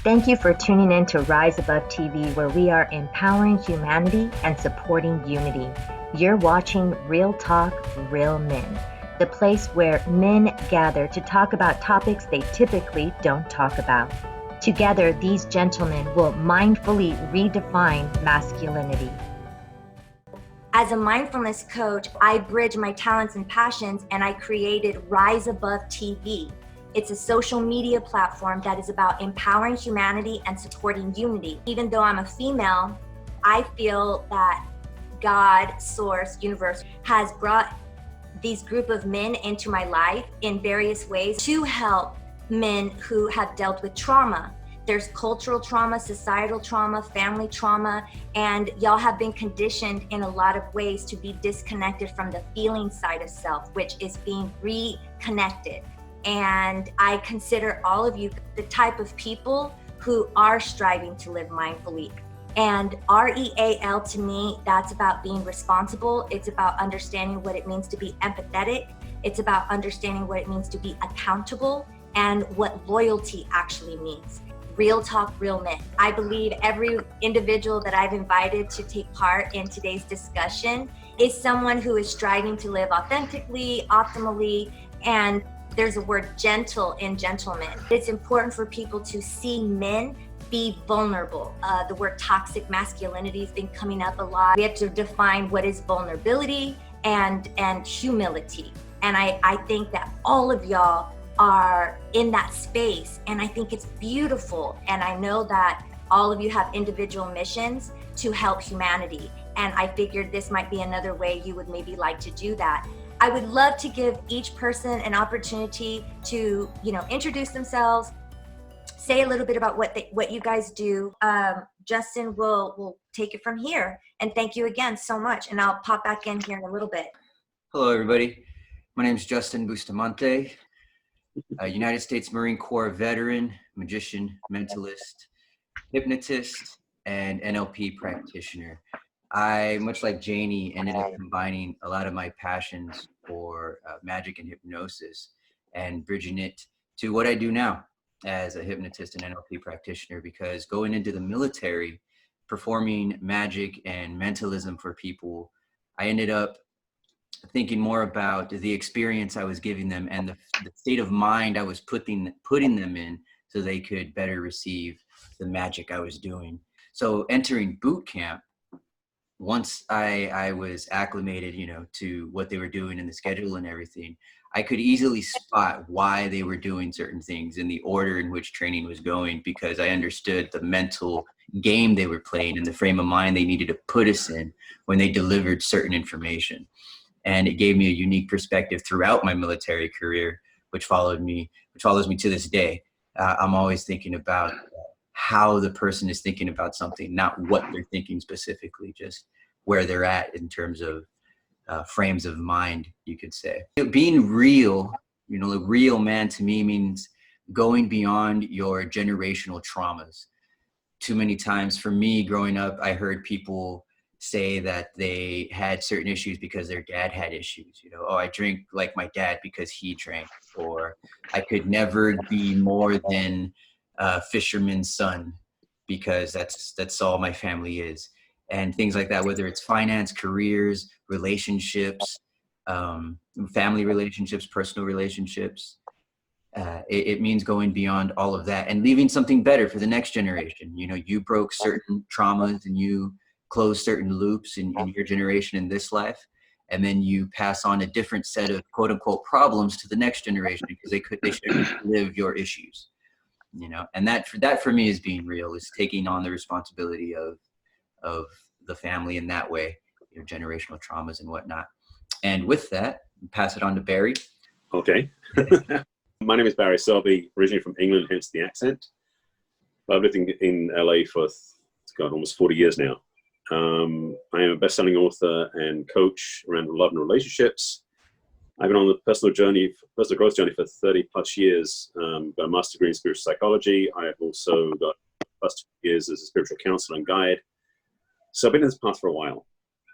Thank you for tuning in to Rise Above TV, where we are empowering humanity and supporting unity. You're watching Real Talk, Real Men, the place where men gather to talk about topics they typically don't talk about. Together, these gentlemen will mindfully redefine masculinity. As a mindfulness coach, I bridge my talents and passions, and I created Rise Above TV. It's a social media platform that is about empowering humanity and supporting unity. Even though I'm a female, I feel that God, source, universe has brought these group of men into my life in various ways to help men who have dealt with trauma. There's cultural trauma, societal trauma, family trauma, and y'all have been conditioned in a lot of ways to be disconnected from the feeling side of self, which is being reconnected. And I consider all of you the type of people who are striving to live mindfully. And REAL, to me, that's about being responsible. It's about understanding what it means to be empathetic. It's about understanding what it means to be accountable and what loyalty actually means. Real Talk, Real Men. I believe every individual that I've invited to take part in today's discussion is someone who is striving to live authentically, optimally, and there's a word gentle in gentlemen. It's important for people to see men be vulnerable. The word toxic masculinity has been coming up a lot. We have to define what is vulnerability and humility. And I think that all of y'all are in that space, and I think it's beautiful. And I know that all of you have individual missions to help humanity, and I figured this might be another way you would maybe like to do that. I would love to give each person an opportunity to, introduce themselves, say a little bit about what you guys do. Justin will take it from here, and thank you again so much, and I'll pop back in here in a little bit. Hello, everybody. My name is Justin Bustamante, a United States Marine Corps veteran, magician, mentalist, hypnotist, and NLP practitioner. I, much like Janie, ended up combining a lot of my passions for magic and hypnosis and bridging it to what I do now as a hypnotist and NLP practitioner, because going into the military, performing magic and mentalism for people, I ended up thinking more about the experience I was giving them and the state of mind I was putting them in so they could better receive the magic I was doing. So entering boot camp, once I was acclimated, to what they were doing and the schedule and everything, I could easily spot why they were doing certain things in the order in which training was going, because I understood the mental game they were playing and the frame of mind they needed to put us in when they delivered certain information. And it gave me a unique perspective throughout my military career, which follows me to this day. I'm always thinking about how the person is thinking about something, not what they're thinking specifically, just where they're at in terms of frames of mind, you could say. Being real, a real man to me means going beyond your generational traumas. Too many times for me growing up, I heard people say that they had certain issues because their dad had issues. I drink like my dad because he drank, or I could never be more than a fisherman's son because that's all my family is, and things like that, whether it's finance, careers, relationships, family relationships, personal relationships. It means going beyond all of that and leaving something better for the next generation. You broke certain traumas and you close certain loops in your generation in this life, and then you pass on a different set of quote unquote problems to the next generation because they shouldn't live your issues, and that for me is being real, is taking on the responsibility of the family in that way, generational traumas and whatnot. And with that, pass it on to Barry. Okay. My name is Barry Selby, originally from England, hence the accent. I've lived in LA for almost 40 years now. I am a best-selling author and coach around love and relationships. I've been on the personal growth journey for 30 plus years. Got a master's degree in spiritual psychology. I have also got plus 2 years as a spiritual counselor and guide. So I've been in this path for a while.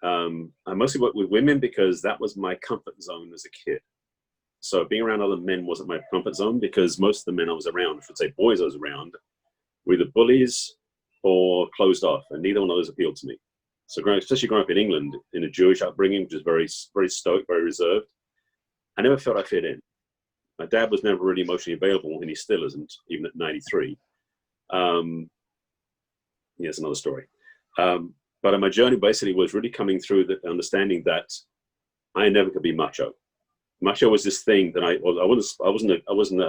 I mostly work with women because that was my comfort zone as a kid. So being around other men wasn't my comfort zone, because most of the men I was around, I should say boys I was around, were either bullies or closed off, and neither one of those appealed to me. So especially growing up in England in a Jewish upbringing, which is very, very stoic, very reserved, I never felt I fit in. My dad was never really emotionally available, and he still isn't, even at 93. It's another story. But my journey basically was really coming through the understanding that I never could be macho. Macho was this thing that I wasn't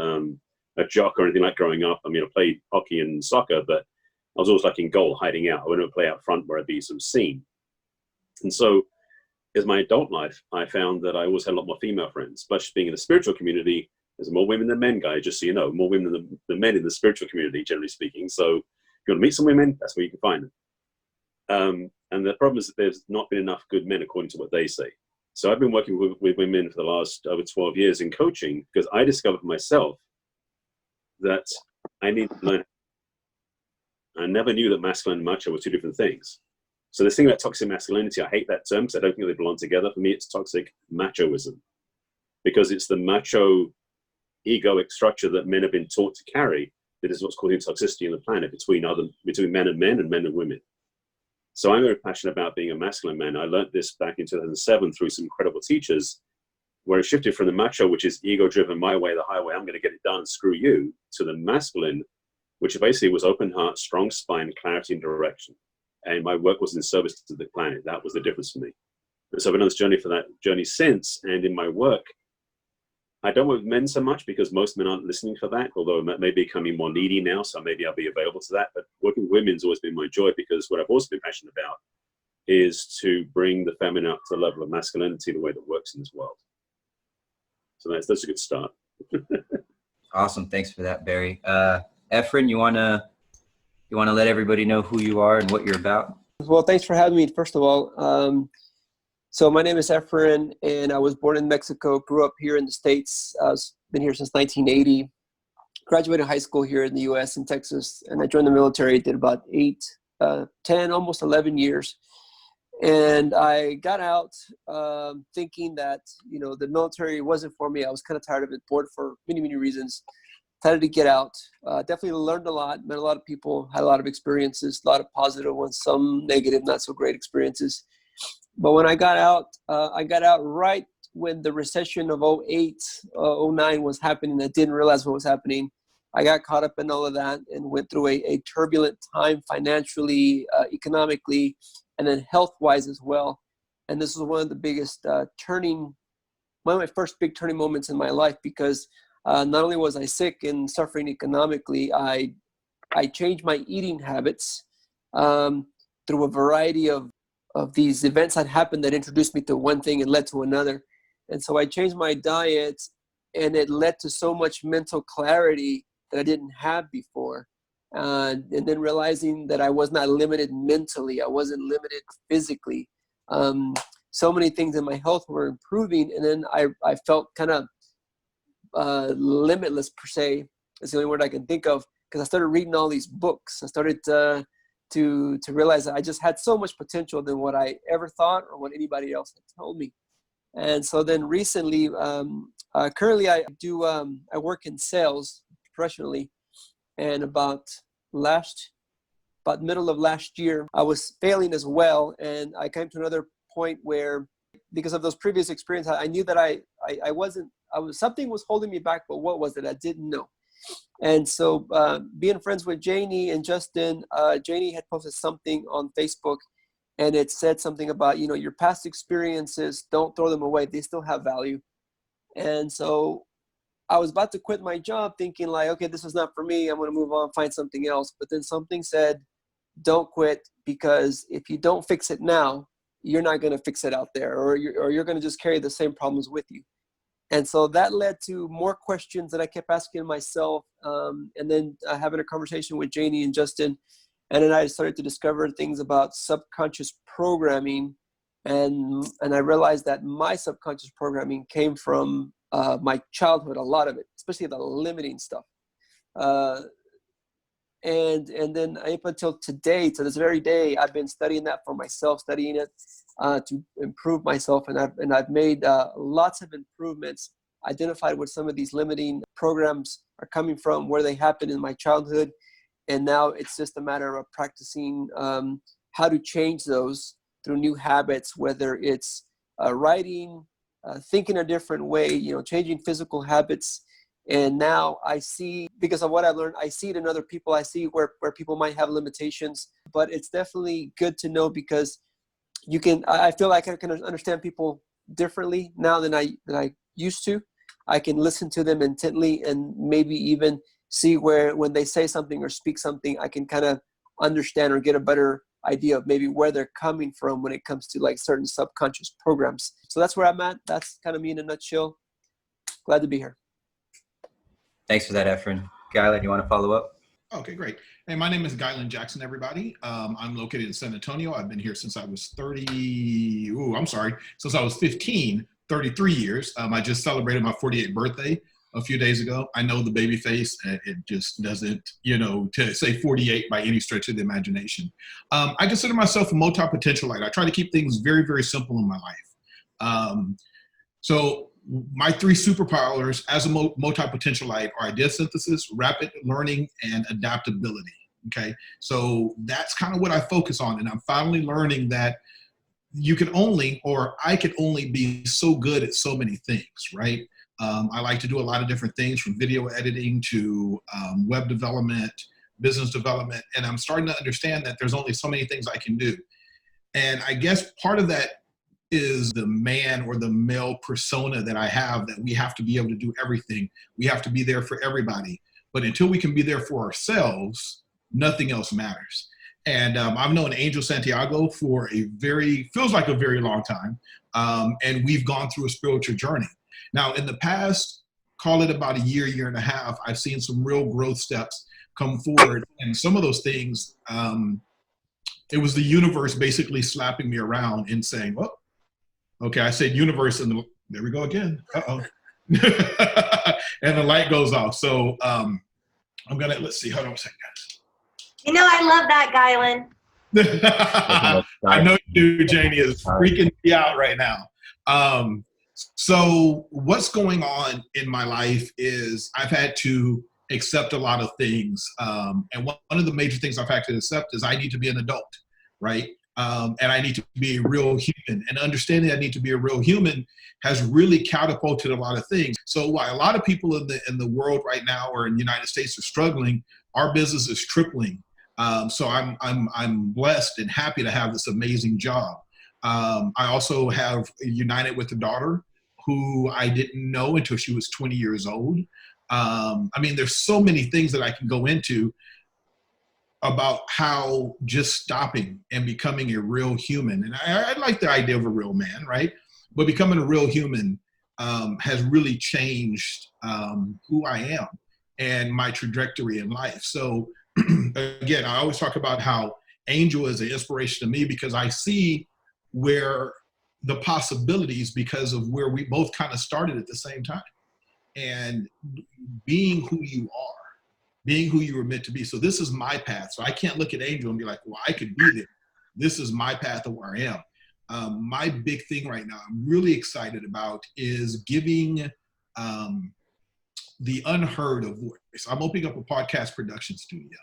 a jock or anything like growing up. I mean, I played hockey and soccer, but I was always like in goal, hiding out. I wouldn't play out front where I'd be sort of seen. And so, as my adult life, I found that I always had a lot more female friends, especially being in the spiritual community. There's more women than men, guys, just so you know, more women than men in the spiritual community, generally speaking. So if you want to meet some women, that's where you can find them. And the problem is that there's not been enough good men, according to what they say. So I've been working with women for the last over 12 years in coaching because I discovered myself that I need to learn. I never knew that masculine and macho were two different things. So this thing about toxic masculinity, I hate that term because I don't think they belong together. For me, it's toxic machoism because it's the macho egoic structure that men have been taught to carry that is what's causing toxicity on the planet between men and men and men and women. So I'm very passionate about being a masculine man. I learned this back in 2007 through some incredible teachers where it shifted from the macho, which is ego-driven, my way, the highway, I'm going to get it done, screw you, to the masculine, which basically was open heart, strong spine, clarity and direction. And my work was in service to the planet. That was the difference for me. And so I've been on this journey for that journey since. And in my work, I don't work with men so much because most men aren't listening for that, although I may be becoming more needy now, so maybe I'll be available to that. But working with women's always been my joy because what I've also been passionate about is to bring the feminine up to the level of masculinity the way that works in this world. So that's a good start. Awesome. Thanks for that, Barry. Efren, you wanna let everybody know who you are and what you're about? Well, thanks for having me, first of all. So my name is Efren, and I was born in Mexico, grew up here in the States. I've been here since 1980. Graduated high school here in the U.S. in Texas, and I joined the military, did about 10, almost 11 years. And I got out thinking that, the military wasn't for me. I was kind of tired of it, bored for many, many reasons. Decided to get out. Definitely learned a lot, met a lot of people, had a lot of experiences, a lot of positive ones, some negative, not so great experiences. But when I got out right when the recession of 08, 09 was happening. I didn't realize what was happening. I got caught up in all of that and went through a turbulent time financially, economically, and then health-wise as well. And this was one of the biggest one of my first big turning moments in my life because not only was I sick and suffering economically, I changed my eating habits through a variety of these events that happened that introduced me to one thing and led to another. And so I changed my diet, and it led to so much mental clarity that I didn't have before. And then realizing that I was not limited mentally, I wasn't limited physically. So many things in my health were improving, and then I felt kind of limitless, per se. That's the only word I can think of, because I started reading all these books. I started to realize that I just had so much potential than what I ever thought or what anybody else had told me. And so then recently, currently I work in sales professionally, and about middle of last year, I was failing as well. And I came to another point where, because of those previous experiences, I knew that something was holding me back, but what was it? I didn't know. And so being friends with Janie and Justin, Janie had posted something on Facebook, and it said something about, your past experiences, don't throw them away. They still have value. And so I was about to quit my job thinking like, okay, this is not for me. I'm going to move on, find something else. But then something said, don't quit, because if you don't fix it now, you're not going to fix it out there, or you're going to just carry the same problems with you. And so that led to more questions that I kept asking myself, and then having a conversation with Janie and Justin. And then I started to discover things about subconscious programming. And I realized that my subconscious programming came from my childhood, a lot of it, especially the limiting stuff. And then up until today, to this very day, I've been studying that for myself, studying it to improve myself. And I've made lots of improvements, identified where some of these limiting programs are coming from, where they happened in my childhood. And now it's just a matter of practicing how to change those through new habits, whether it's writing, thinking a different way, changing physical habits. And now I see, because of what I learned, I see it in other people. I see where people might have limitations, but it's definitely good to know, because I feel like I can understand people differently now than I used to. I can listen to them intently and maybe even see where, when they say something or speak something, I can kind of understand or get a better idea of maybe where they're coming from when it comes to like certain subconscious programs. So that's where I'm at. That's kind of me in a nutshell. Glad to be here. Thanks for that, Efren. Gylan, you want to follow up? Okay, great. Hey, my name is Gylan Jackson, everybody. I'm located in San Antonio. I've been here since I was since I was 15, 33 years. I just celebrated my 48th birthday a few days ago. I know the baby face, it just doesn't, to say 48 by any stretch of the imagination. I consider myself a multi-potentialite. I try to keep things very, very simple in my life. So my three superpowers as a multi-potentialite are idea synthesis, rapid learning, and adaptability. Okay, so that's kind of what I focus on. And I'm finally learning that I can only be so good at so many things, right? I like to do a lot of different things, from video editing to web development, business development. And I'm starting to understand that there's only so many things I can do. And I guess part of that is the man or the male persona that I have, that we have to be able to do everything. We have to be there for everybody. But until we can be there for ourselves, nothing else matters. And I've known Angel Santiago for feels like a very long time. And we've gone through a spiritual journey. Now, in the past, call it about a year and a half, I've seen some real growth steps come forward. And some of those things, it was the universe basically slapping me around and saying, well, okay, I said universe, and there we go again. Uh-oh. And the light goes off. So let's see, hold on a second, guys. I love that, Gylan. I know you do, Janie. Is freaking me out right now. So what's going on in my life is I've had to accept a lot of things. And one of the major things I've had to accept is I need to be an adult, right? And I need to be a real human. And understanding I need to be a real human has really catapulted a lot of things. So while a lot of people in the world right now, or in the United States, are struggling, our business is tripling. So I'm blessed and happy to have this amazing job. I also have united with a daughter who I didn't know until she was 20 years old. There's so many things that I can go into about how just stopping and becoming a real human. And I like the idea of a real man, right? But becoming a real human has really changed who I am and my trajectory in life. So again, I always talk about how Angel is an inspiration to me, because I see where the possibilities, because of where we both kind of started at the same time, and being who you are, being who you were meant to be. So this is my path. So I can't look at Angel and be like, well, I could be there. This is my path of where I am. My big thing right now, I'm really excited about, is giving the unheard a voice. I'm opening up a podcast production studio.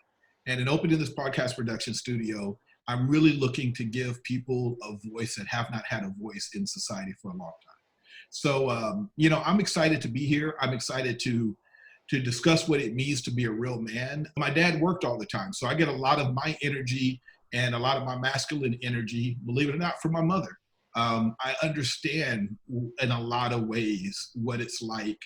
And in opening this podcast production studio, I'm really looking to give people a voice that have not had a voice in society for a long time. So, I'm excited to be here. I'm excited to discuss what it means to be a real man. My dad worked all the time, so I get a lot of my energy and a lot of my masculine energy, believe it or not, from my mother. I understand in a lot of ways what it's like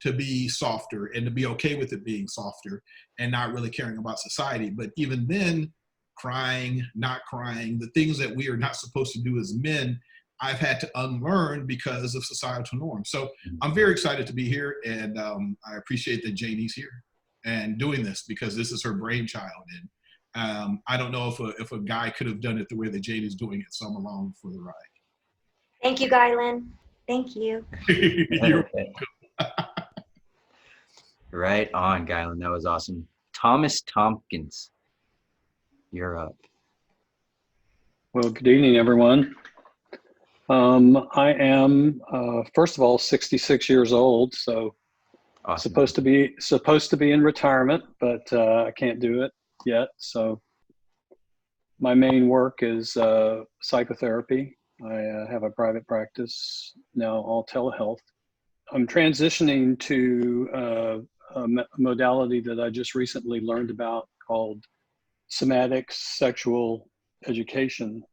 to be softer and to be okay with it being softer and not really caring about society. But even then, crying, not crying, the things that we are not supposed to do as men, I've had to unlearn because of societal norms. So I'm very excited to be here, and I appreciate that Janie's here and doing this, because this is her brainchild. And I don't know if a guy could have done it the way that Janie's doing it, so I'm along for the ride. Thank you, Gylan. Thank you. You're Right on, Gylan. That was awesome. Thomas Tompkins, you're up. Well, good evening, everyone. I am, first of all, 66 years old, so Awesome. supposed to be in retirement, but I can't do it. yet. So my main work is psychotherapy. I have a private practice now, all telehealth. I'm transitioning to a modality that I just recently learned about called somatic sexual education,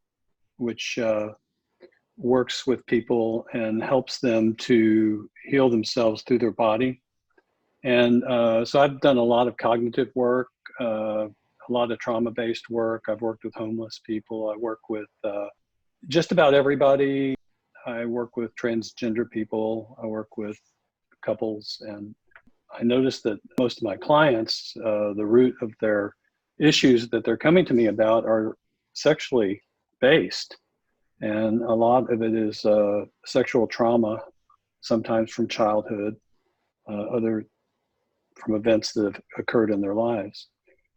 which works with people and helps them to heal themselves through their body. And so I've done a lot of cognitive work, a lot of trauma-based work. I've worked with homeless people. I work with just about everybody. I work with transgender people. I work with couples. And I noticed that most of my clients, the root of their issues that they're coming to me about are sexually based. And a lot of it is sexual trauma, sometimes from childhood, other from events that have occurred in their lives.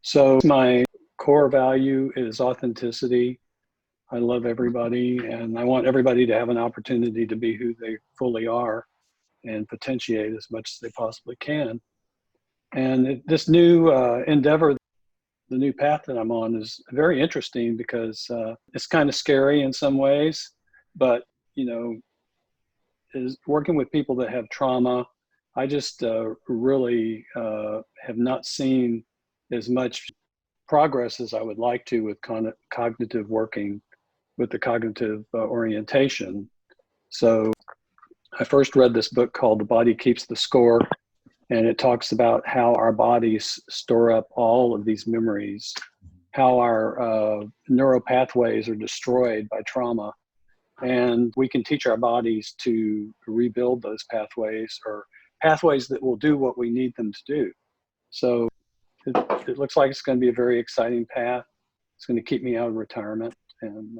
So my core value is authenticity. I love everybody, and I want everybody to have an opportunity to be who they fully are and potentiate as much as they possibly can. And this new endeavor, the new path that I'm on, is very interesting because it's kind of scary in some ways, but is working with people that have trauma. I just really have not seen as much progress as I would like to with cognitive working, with the cognitive orientation. So I first read this book called The Body Keeps the Score, and it talks about how our bodies store up all of these memories, how our neural pathways are destroyed by trauma. And we can teach our bodies to rebuild those pathways, or pathways that will do what we need them to do. So it looks like it's going to be a very exciting path. It's going to keep me out of retirement. And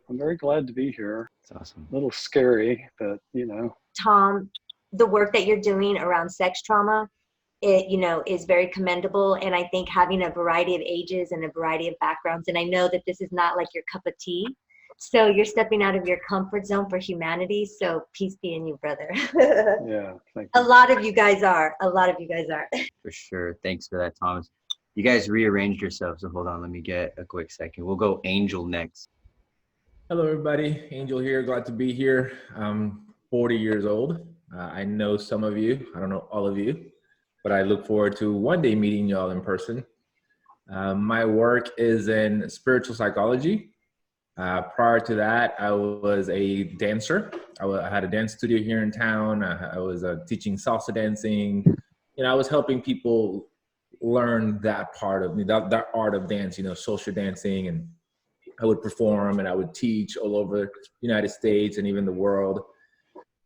I'm very glad to be here. It's awesome. A little scary, but Tom, the work that you're doing around sex trauma, it is very commendable. And I think having a variety of ages and a variety of backgrounds, and I know that this is not like your cup of tea. So you're stepping out of your comfort zone for humanity. So peace be in you, brother. Yeah, thank you. A lot of you guys are. For sure. Thanks for that, Thomas. You guys rearranged yourselves, so hold on. Let me get a quick second. We'll go Angel next. Hello, everybody. Angel here. Glad to be here. I'm 40 years old. I know some of you. I don't know all of you, but I look forward to one day meeting y'all in person. My work is in spiritual psychology. Prior to that, I was a dancer. I had a dance studio here in town. I was teaching salsa dancing. I was helping people learn that part of me, that art of dance, social dancing. And I would perform and I would teach all over the United States and even the world.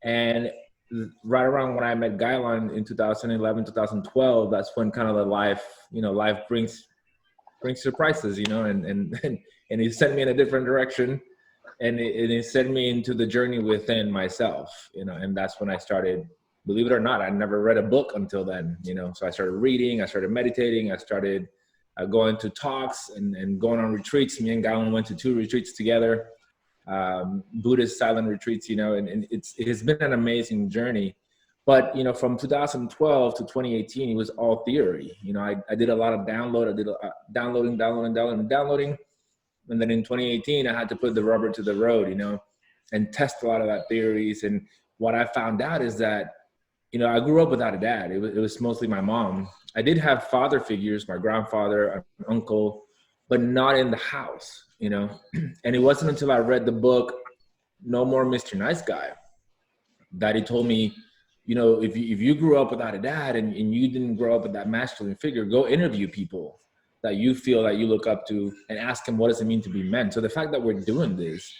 And right around when I met Guylan in 2011, 2012, that's when kind of the life brings surprises, and he sent me in a different direction, and it sent me into the journey within myself, and that's when I started, believe it or not, I never read a book until then, so I started reading, I started meditating, I started going to talks and going on retreats. Me and Guylan went to 2 retreats together, Buddhist silent retreats, and it has been an amazing journey. But, from 2012 to 2018, it was all theory. I did a lot of downloading. And then in 2018, I had to put the rubber to the road, and test a lot of that theories. And what I found out is that, I grew up without a dad. It was mostly my mom. I did have father figures, my grandfather, an uncle, but not in the house, And it wasn't until I read the book, No More Mr. Nice Guy, that he told me, if you grew up without a dad and you didn't grow up with that masculine figure, go interview people that you feel that you look up to and ask them, what does it mean to be men? So the fact that we're doing this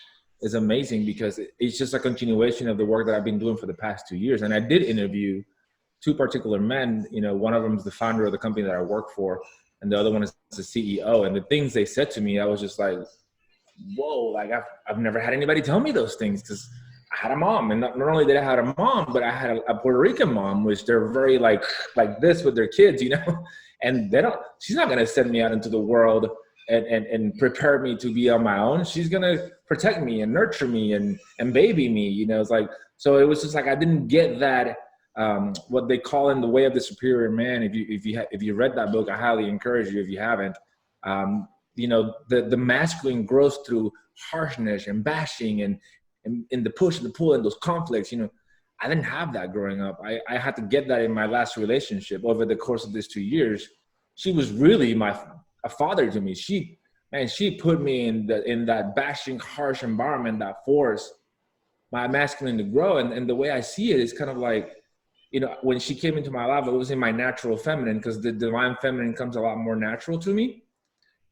is amazing because it's just a continuation of the work that I've been doing for the past 2 years. And I did interview 2 particular men. One of them is the founder of the company that I work for, and the other one is the CEO. And the things they said to me, I was just like, whoa, like I've never had anybody tell me those things, because I had a mom, and not only did I have a mom, but I had a Puerto Rican mom, which they're very like this with their kids, and she's not going to send me out into the world and prepare me to be on my own. She's going to protect me and nurture me and baby me, It's like, so it was just like, I didn't get that what they call in The Way of the Superior Man. If you read that book, I highly encourage you if you haven't. You know, the masculine grows through harshness and bashing and the push and the pull and those conflicts. You know, I didn't have that growing up. I had to get that in my last relationship over the course of these 2 years. She was really a father to me. She put me in that bashing, harsh environment that forced my masculine to grow. And the way I see it is kind of like, you know, when she came into my life, it was in my natural feminine, because the divine feminine comes a lot more natural to me.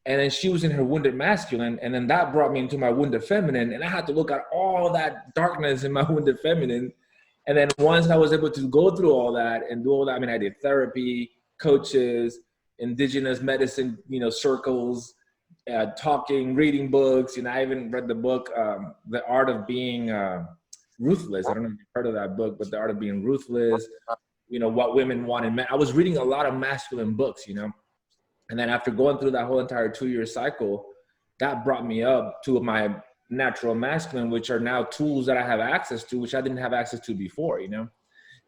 And then she was in her wounded masculine, and then that brought me into my wounded feminine, and I had to look at all that darkness in my wounded feminine. And then once I was able to go through all that and do all that, I mean, I did therapy, coaches, indigenous medicine, you know, circles, talking, reading books. You know, I even read the book, The Art of Being Ruthless. I don't know if you've heard of that book, but The Art of Being Ruthless, you know, What Women Want in Men. I was reading a lot of masculine books, you know. And then after going through that whole entire 2-year cycle, that brought me up to my natural masculine, which are now tools that I have access to, which I didn't have access to before, you know?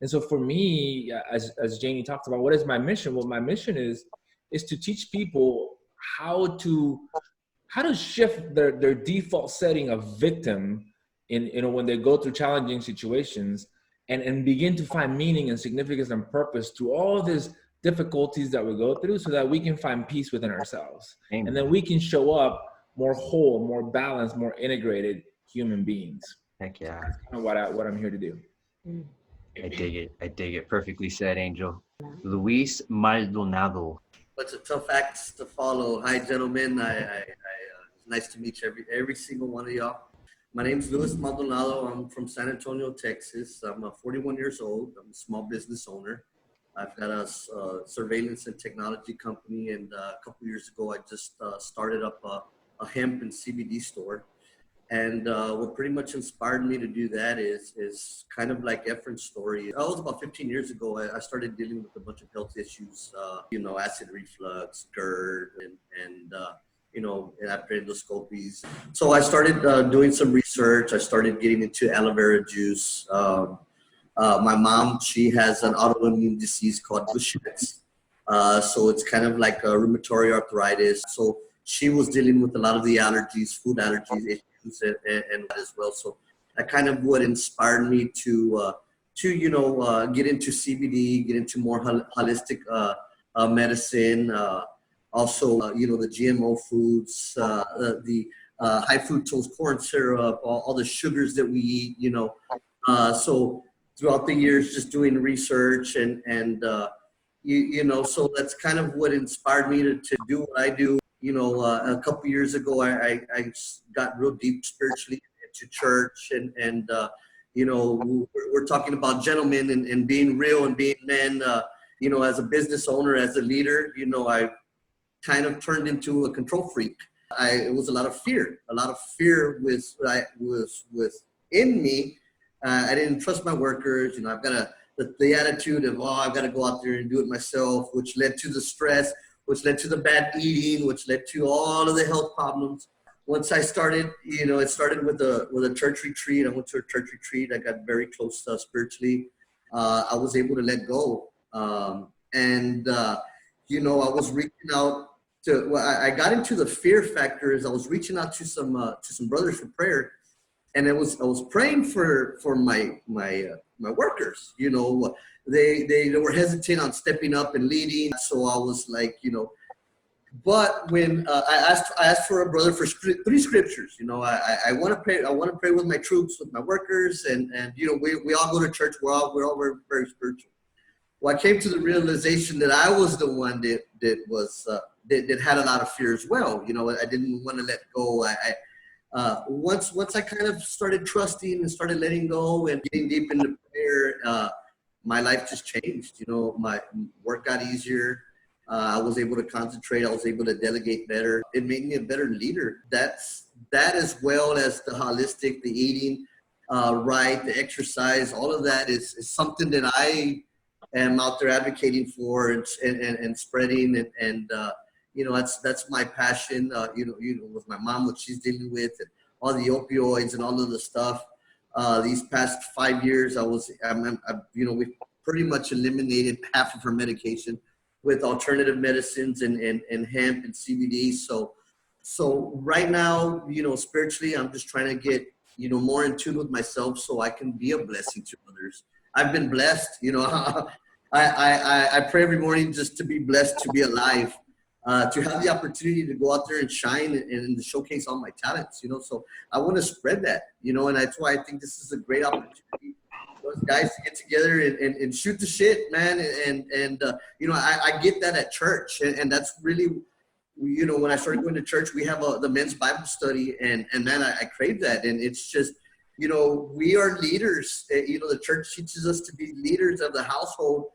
And so for me, as Janie talked about, what is my mission? Well, my mission is to teach people how to shift their default setting of victim when they go through challenging situations and begin to find meaning and significance and purpose to all these difficulties that we go through, so that we can find peace within ourselves. Amen. And then we can show up more whole, more balanced, more integrated human beings. Heck yeah. That's kind of what I'm here to do. I dig it. Perfectly said, Angel. Luis Maldonado. But it's a tough act to follow. Hi, gentlemen. It's nice to meet you, every single one of y'all. My name's Luis Maldonado. I'm from San Antonio, Texas. I'm 41 years old. I'm a small business owner. I've got a surveillance and technology company, and a couple years ago, I just started up a hemp and CBD store. And what pretty much inspired me to do that is kind of like Efren's story. That was about 15 years ago. I started dealing with a bunch of health issues, you know, acid reflux, GERD, and you know, after endoscopies. So I started doing some research. I started getting into aloe vera juice. My mom, she has an autoimmune disease called Gaucher's. So it's kind of like a rheumatoid arthritis. So she was dealing with a lot of the allergies, food allergies issues, and as well. So that kind of what inspired me to you know, get into CBD, get into more holistic medicine. Also, you know, the GMO foods, the high fructose corn syrup, all the sugars that we eat, you know. So throughout the years, just doing research and you know, so that's kind of what inspired me to do what I do. You know, a couple years ago, I got real deep spiritually into church, and you know, we're talking about gentlemen and being real and being men. You know, as a business owner, as a leader, you know, I kind of turned into a control freak. It was a lot of fear. Was within me. I didn't trust my workers. You know, I've got the attitude of, I've got to go out there and do it myself, which led to the stress, which led to the bad eating, which led to all of the health problems. Once I started, you know, it started with a church retreat. I went to a church retreat. I got very close spiritually. I was able to let go. You know, I was reaching out to, I got into the fear factors. I was reaching out to some brothers for prayer. And I was praying for my workers. You know, they were hesitant on stepping up and leading. So I was like, you know, but when I asked for a brother for 3 scriptures. You know, I want to pray. I want to pray with my troops, with my workers, and you know, we all go to church. We're all very, very spiritual. Well, I came to the realization that I was the one that had a lot of fear as well. You know, I didn't want to let go. Once I kind of started trusting and started letting go and getting deep into prayer, my life just changed. You know, my work got easier. I was able to concentrate. I was able to delegate better. It made me a better leader. That as well as the holistic, the eating right, the exercise, all of that is something that I am out there advocating for and spreading and you know, that's my passion. You know, with my mom, what she's dealing with, and all the opioids and all of the stuff. These past 5 years, you know, pretty much eliminated half of her medication with alternative medicines and hemp and CBD. So right now, you know, spiritually, I'm just trying to get, you know, more in tune with myself so I can be a blessing to others. I've been blessed, you know. I pray every morning just to be blessed, to be alive, to have the opportunity to go out there and shine and to showcase all my talents, you know. So I want to spread that, you know, and that's why I think this is a great opportunity for those guys to get together and shoot the shit, man. And you know, I get that at church, and that's really, you know, when I started going to church, we have the men's Bible study, and man, I crave that. And it's just, you know, we are leaders. You know, the church teaches us to be leaders of the household,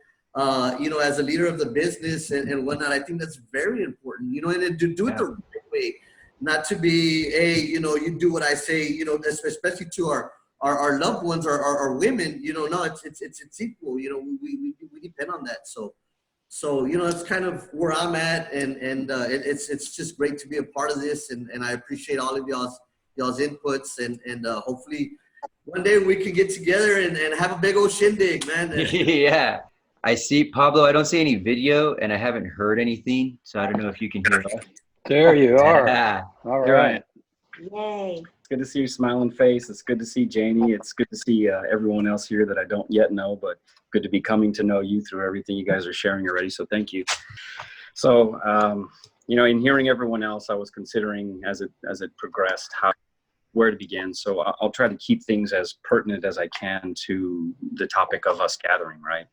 you know, as a leader of the business and whatnot. I think that's very important, you know, and to do it the right way, not to be, hey, you know, you do what I say, you know, especially to our loved ones, our women, you know, no, it's equal, you know, we depend on that. So, you know, that's kind of where I'm at, and it's just great to be a part of this, and I appreciate all of y'all's inputs, and hopefully one day we can get together and have a big old shindig, man. Yeah, I see, Pablo. I don't see any video, and I haven't heard anything, so I don't know if you can hear us. There you are. Yeah. All right. Yay. It's good to see your smiling face. It's good to see Janie. It's good to see everyone else here that I don't yet know, but good to be coming to know you through everything you guys are sharing already. So thank you. So, you know, in hearing everyone else, I was considering as it progressed where to begin. So I'll try to keep things as pertinent as I can to the topic of us gathering, right?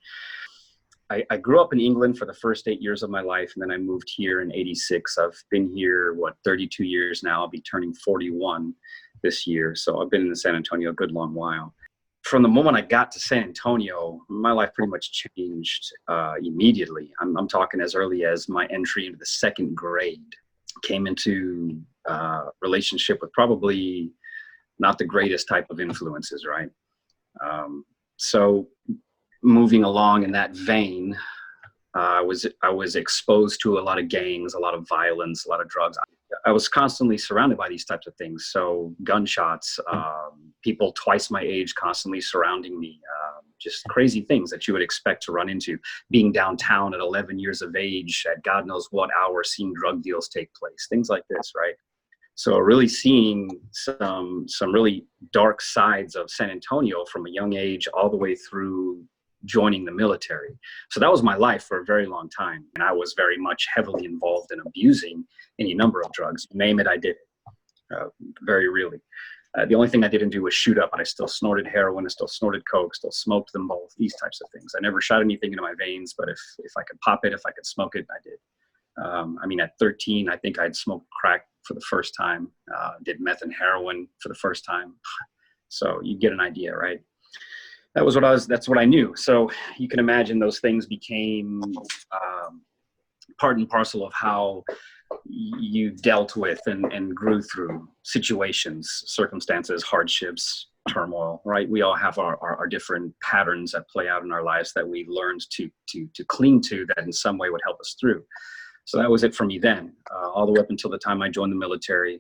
I grew up in England for the first 8 years of my life, and then I moved here in '86. I've been here, 32 years now. I'll be turning 41 this year. So I've been in San Antonio a good long while. From the moment I got to San Antonio, my life pretty much changed immediately. I'm talking as early as my entry into the second grade. Came into relationship with probably not the greatest type of influences, right? So moving along in that vein, I was exposed to a lot of gangs, a lot of violence, a lot of drugs. I was constantly surrounded by these types of things. So gunshots, people twice my age constantly surrounding me, just crazy things that you would expect to run into. Being downtown at 11 years of age, at God knows what hour, seeing drug deals take place, things like this, right? So really seeing some really dark sides of San Antonio from a young age all the way through joining the military. So that was my life for a very long time. And I was very much heavily involved in abusing any number of drugs. Name it, I did very really. The only thing I didn't do was shoot up, but I still snorted heroin, I still snorted coke, still smoked them both, these types of things. I never shot anything into my veins, but if I could pop it, if I could smoke it, I did. I mean, at 13, I think I'd smoked crack for the first time, did meth and heroin for the first time. So you get an idea, right? That's what I knew. So you can imagine those things became part and parcel of how you dealt with and grew through situations, circumstances, hardships, turmoil, right? We all have our different patterns that play out in our lives that we learned to cling to that in some way would help us through. So that was it for me then, all the way up until the time I joined the military,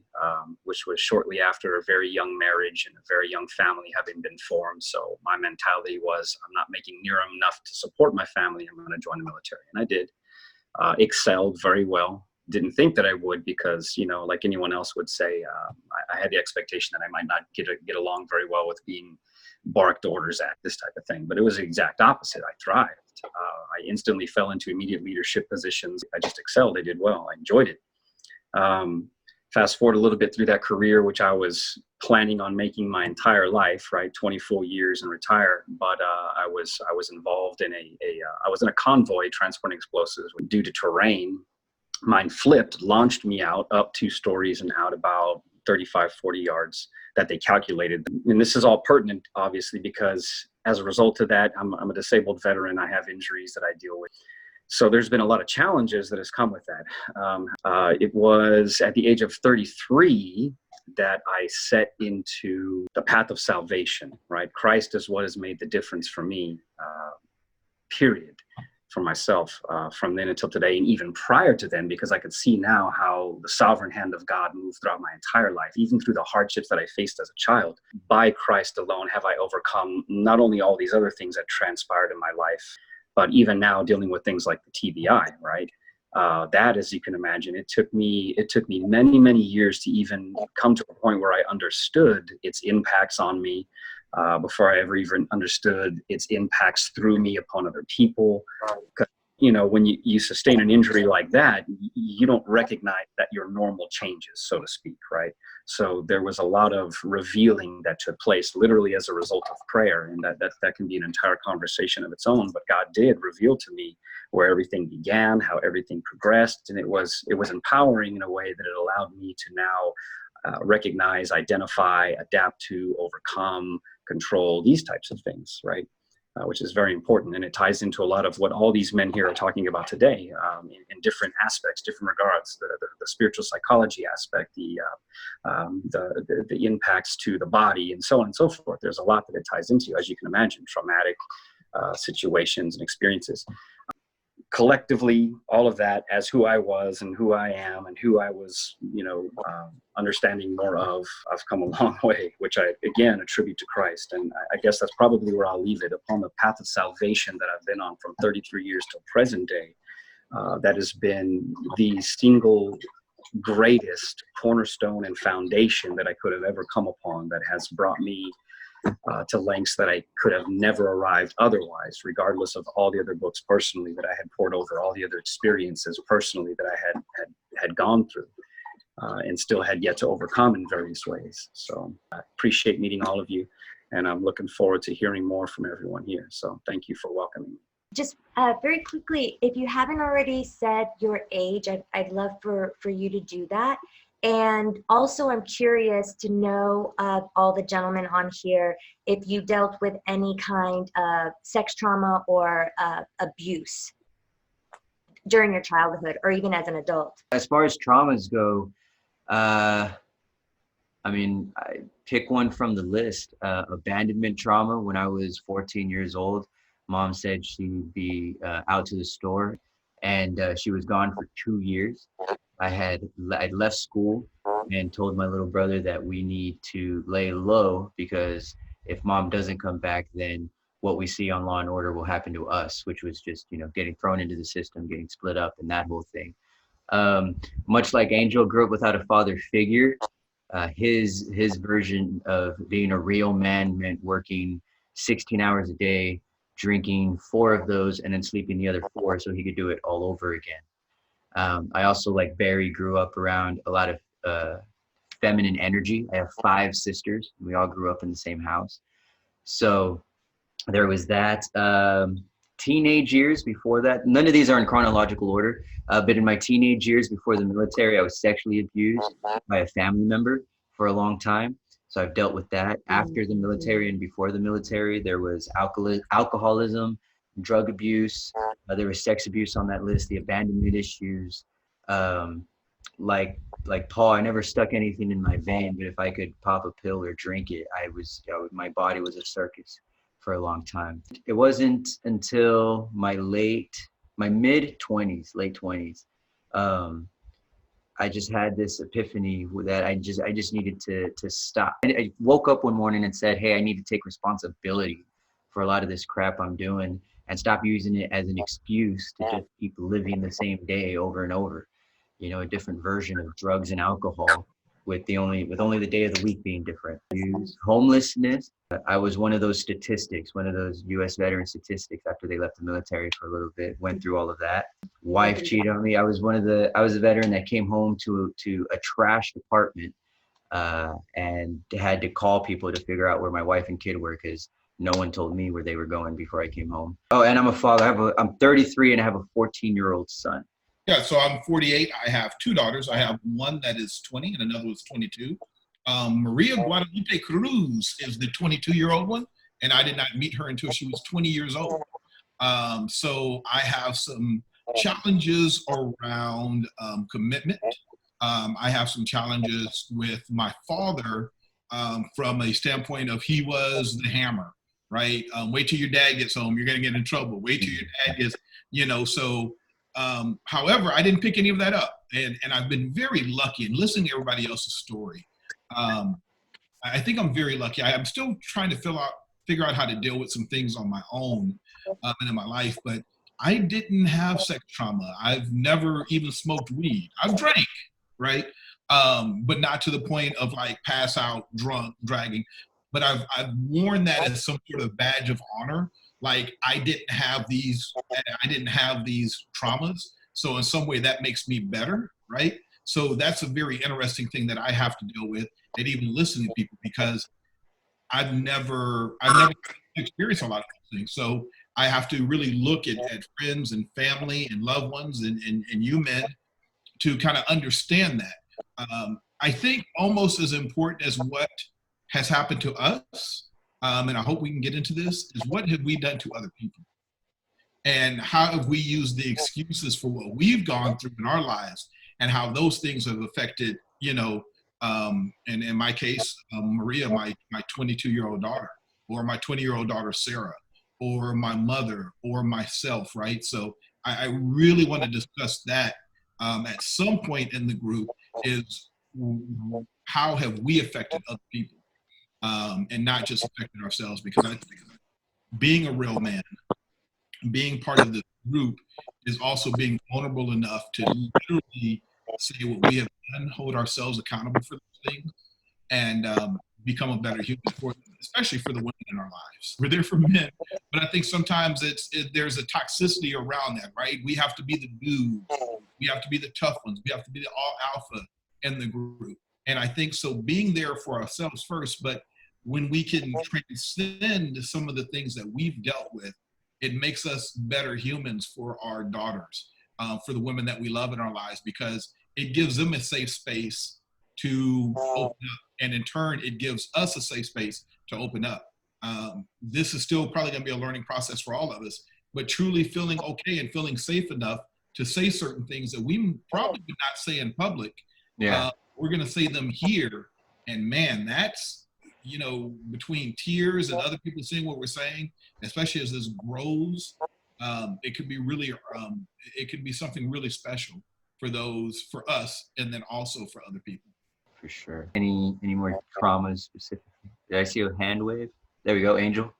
which was shortly after a very young marriage and a very young family having been formed. So my mentality was, I'm not making near enough to support my family. I'm going to join the military. And I did. Excelled very well. Didn't think that I would because, you know, like anyone else would say, I had the expectation that I might not get along very well with being barked orders at, this type of thing. But it was the exact opposite. I thrived. I instantly fell into immediate leadership positions. I just excelled. I did well. I enjoyed it. Fast forward a little bit through that career, which I was planning on making my entire life, right? 20 full years and retire. But I was involved in I was in a convoy transporting explosives. Due to terrain, mine flipped, launched me out up 2 stories and out about 35, 40 yards that they calculated. And this is all pertinent, obviously, because as a result of that, I'm a disabled veteran. I have injuries that I deal with. So there's been a lot of challenges that has come with that. It was at the age of 33 that I set into the path of salvation, right? Christ is what has made the difference for me, period. for myself from then until today, and even prior to then, because I could see now how the sovereign hand of God moved throughout my entire life, even through the hardships that I faced as a child. By Christ alone have I overcome not only all these other things that transpired in my life, but even now dealing with things like the TBI, right? That, as you can imagine, it took me many, many years to even come to a point where I understood its impacts on me, before I ever even understood its impacts through me upon other people. You know, when you sustain an injury like that, you don't recognize that your normal changes, so to speak, right? So there was a lot of revealing that took place literally as a result of prayer, and that can be an entire conversation of its own. But God did reveal to me where everything began, how everything progressed, and it was empowering in a way that it allowed me to now recognize, identify, adapt to, overcome, control, these types of things, right? Which is very important. And it ties into a lot of what all these men here are talking about today, in different aspects, different regards, the spiritual psychology aspect, the impacts to the body, and so on and so forth. There's a lot that it ties into, as you can imagine, traumatic situations and experiences. Collectively, all of that, as who I was and who I am and who I was, understanding more of, I've come a long way, which I, again, attribute to Christ. And I guess that's probably where I'll leave it. Upon the path of salvation that I've been on from 33 years till present day, that has been the single greatest cornerstone and foundation that I could have ever come upon, that has brought me to lengths that I could have never arrived otherwise, regardless of all the other books personally that I had poured over, all the other experiences personally that I had gone through, and still had yet to overcome in various ways. So I appreciate meeting all of you, and I'm looking forward to hearing more from everyone here. So thank you for welcoming me. Just very quickly, if you haven't already said your age, I'd love for you to do that. And also, I'm curious to know of all the gentlemen on here, if you dealt with any kind of sex trauma or abuse during your childhood or even as an adult. As far as traumas go, I pick one from the list. Abandonment trauma. When I was 14 years old, Mom said she'd be out to the store, and she was gone for 2 years. I'd left school and told my little brother that we need to lay low, because if Mom doesn't come back, then what we see on Law and Order will happen to us, which was just, getting thrown into the system, getting split up, and that whole thing. Much like Angel grew up without a father figure, his version of being a real man meant working 16 hours a day, drinking 4 of those, and then sleeping the other 4 so he could do it all over again. I also, like Barry, grew up around a lot of feminine energy. I have 5 sisters. We all grew up in the same house. So there was that. Teenage years before that, none of these are in chronological order, but in my teenage years before the military, I was sexually abused by a family member for a long time. So I've dealt with that. After the military and before the military, there was alcoholism, drug abuse. There was sex abuse on that list, the abandonment issues. Like Paul, I never stuck anything in my vein, but if I could pop a pill or drink it, my body was a circus for a long time. It wasn't until my mid-20s, late 20s, I just had this epiphany that I just needed to stop. I woke up one morning and said, hey, I need to take responsibility for a lot of this crap I'm doing and stop using it as an excuse to just keep living the same day over and over. A different version of drugs and alcohol with only the day of the week being different. Homelessness. I was one of those statistics, one of those U.S. veteran statistics after they left the military for a little bit, went through all of that. Wife cheated on me. I was a veteran that came home to a trashed apartment and had to call people to figure out where my wife and kid were, because no one told me where they were going before I came home. Oh, and I'm a father. I'm 33 and I have a 14-year-old son. Yeah, so I'm 48. I have 2 daughters. I have one that is 20 and another was 22. Maria Guadalupe Cruz is the 22-year-old one, and I did not meet her until she was 20 years old. So I have some challenges around commitment. I have some challenges with my father from a standpoint of he was the hammer, right? Wait till your dad gets home. You're going to get in trouble. Wait till your dad gets, so however, I didn't pick any of that up. And I've been very lucky in listening to everybody else's story. I think I'm very lucky. I'm still trying to figure out how to deal with some things on my own and in my life, but I didn't have sex trauma. I've never even smoked weed. I've drank, right? But not to the point of like pass out, drunk, dragging. But I've worn that as some sort of badge of honor. Like I didn't have these traumas. So in some way that makes me better, right? So that's a very interesting thing that I have to deal with, and even listening to people, because I've never experienced a lot of those things. So I have to really look at friends and family and loved ones and you men to kind of understand that. I think almost as important as what has happened to us, and I hope we can get into this, is what have we done to other people? And how have we used the excuses for what we've gone through in our lives, and how those things have affected, and in my case, Maria, my 22-year-old daughter, or my 20-year-old daughter, Sarah, or my mother, or myself, right? So I really want to discuss that at some point in the group, is how have we affected other people, and not just affected ourselves, because I think being a real man, being part of this group, is also being vulnerable enough to literally say what we have done, hold ourselves accountable for those things, and become a better human for them, especially for the women in our lives. We're there for men, but I think sometimes there's a toxicity around that, right? We have to be the dudes, we have to be the tough ones, we have to be the all alpha in the group. And I think so, being there for ourselves first, but when we can transcend some of the things that we've dealt with, it makes us better humans for our daughters, for the women that we love in our lives, because it gives them a safe space to open up. And in turn, it gives us a safe space to open up. This is still probably going to be a learning process for all of us, but truly feeling okay and feeling safe enough to say certain things that we probably would not say in public. Yeah. We're going to say them here. And man, that's, between tears and other people seeing what we're saying, especially as this grows, it could be really, it could be something really special for us, and then also for other people. For sure. Any more traumas specifically? Did I see a hand wave? There we go, Angel.